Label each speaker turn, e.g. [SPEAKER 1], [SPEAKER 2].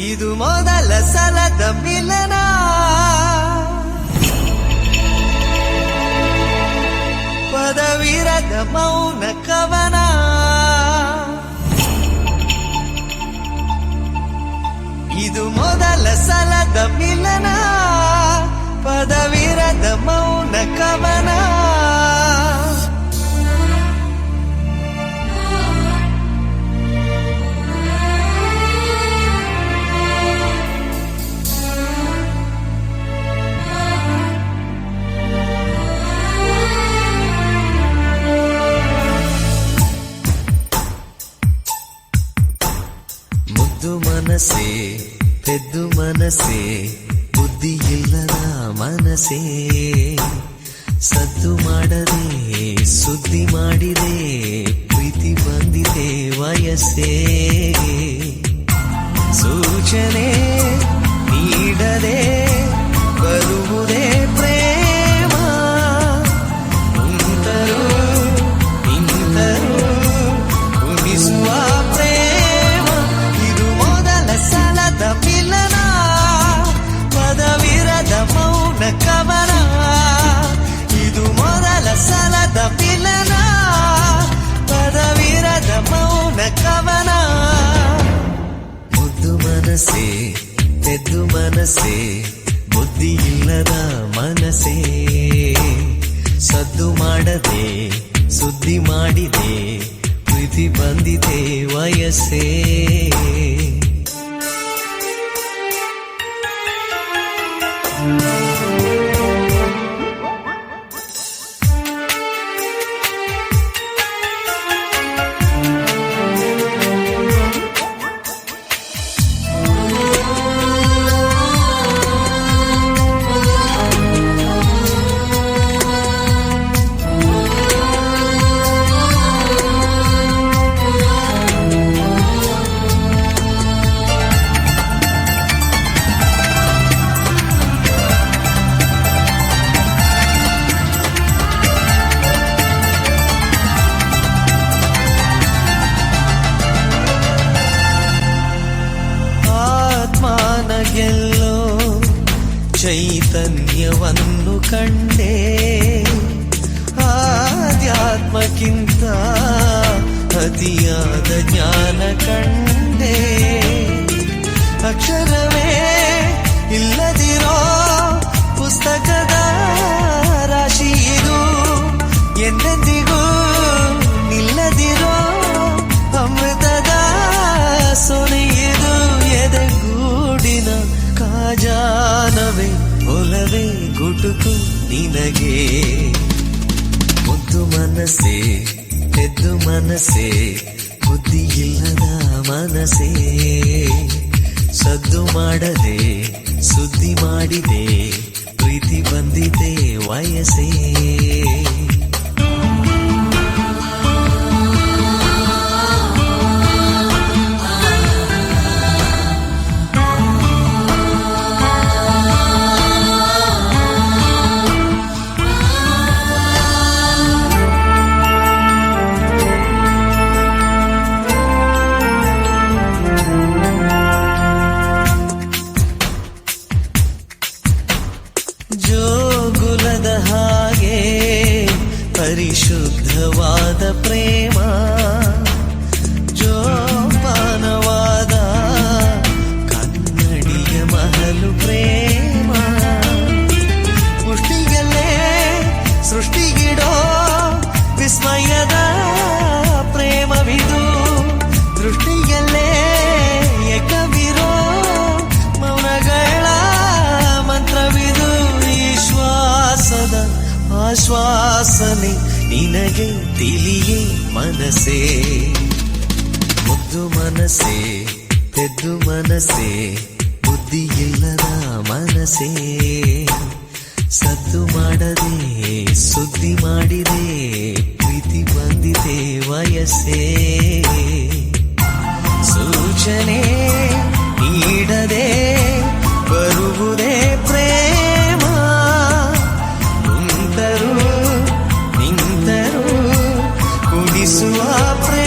[SPEAKER 1] ಇದು ಮೊದಲ ಸಲದ ಮಿಲನ, ಪದವಿರದ ಮೌನ ಕವನ. ಇದು ಮೊದಲ ಸಲದ ಮಿಲನ, ಪದವಿರದ ಮೌನ ಕವನ. ಮುದ್ದು ಮನಸ್ಸೇ ಪೆದ್ದು ಮನಸ್ಸೇ, ಬುದ್ಧಿ ಇಲ್ಲದ ಮನಸ್ಸೇ, ಸದ್ದು ಮಾಡದೆ ಸುದ್ದಿ ಮಾಡಿದೆ, ಪ್ರೀತಿ ಬಂದಿದೆ ವಯಸ್ಸೇ. ಸೂಚನೆ ನೀಡದೆ ಬರುವುದೇ ಪ್ರೇಮ, ನಿಂತರು ಉಳಿಸುವ ಪ್ರೇಮ. ಇದು ಮೊದಲ ಸಲದ ಮಿಲನ, ಪದವಿರದ ಮೌನ ಕವನ. ಇದು ಮೊದಲ ಸಲದ ಮಿಲನ, ಪದವಿರದ ಮೌನ ಕವನ. ಮುದ್ದು ಮನಸ್ಸೇ ಪೆದ್ದು ಮನಸ್ಸೇ, ಬುದ್ಧಿ ಇಲ್ಲದ ಮನಸ್ಸೇ, ಸದ್ದು ಮಾಡದೆ ಸುದ್ದಿ ಮಾಡಿದೆ, ಪ್ರೀತಿ ಬಂದಿದೆ ವಯಸ್ಸೇ. ಗೆಲ್ಲೋ ಚೈತನ್ಯವನ್ನು ಕಂಡೆ, ಆಧ್ಯಾತ್ಮಕ್ಕಿಂತ ಅತಿಯಾದ ಜ್ಞಾನ ಕಂಡೆ. ಅಕ್ಷರವೇ ಇಲ್ಲದಿರೋ ಪುಸ್ತಕದ ರಾಶಿ ಇದು, ಎಂದೆಂದಿಗೂ ನಿಲ್ಲದಿರೋ ಅಮೃತದ ಸೊನೆ ಇದು. ಎದೆಗೂಡಿನ ಕಾಜಾನವೇ ಒಲವೇ ಗುಟುಕು ನಿನಗೆ. ಮುದ್ದು ಮನಸ್ಸೇ ಪೆದ್ದು ಮನಸ್ಸೇ, ಬುದ್ಧಿ ಇಲ್ಲದ ಮನಸ್ಸೇ, ಸದ್ದು ಮಾಡದೆ ಸುದ್ದಿ ಮಾಡಿದೆ, ಪ್ರೀತಿ ಬಂದಿದೆ ವಯಸ್ಸೇ. ಜೋಗುಲದ ಹಾಗೆ ಪರಿಶುದ್ಧವಾದ ಪ್ರೇಮ, ಜೋಪಾನವಾದ ಕನ್ನಡಿಯ ಮಹಲು ಪ್ರೇಮ. ಮುಷ್ಟಿಯಲ್ಲೇ ಸೃಷ್ಟಿಗಿಡೋ ವಿಸ್ಮಯದ ಪ್ರೇಮವಿದು, ದೃಷ್ಟಿಯಲ್ಲೇ ಏಕವಿರೋ ಮೌನಗಳ ಮಂತ್ರವಿದು. ಶ್ವಾಸದ ಆಶ್ವಾಸನೆ ನಿನಗೆ ತಿಳಿಯೇ ಮನಸ್ಸೇ. ಮುದ್ದು ಮನಸ್ಸೇ ಪೆದ್ದು ಮನಸ್ಸೇ, ಬುದ್ಧಿ ಇಲ್ಲದ ಮನಸ್ಸೇ, ಸದ್ದು ಮಾಡದೆ ಸುದ್ದಿ ಮಾಡಿದೆ, ಪ್ರೀತಿ ಬಂದಿದೆ ವಯಸ್ಸೇ. ಸೂಚನೆ ನೀಡದೆ ಬರುವುದೇ ಪ್ರೇಮ, ನಿಂತರು ಕುಡಿಸುವ ಪ್ರೇಮ.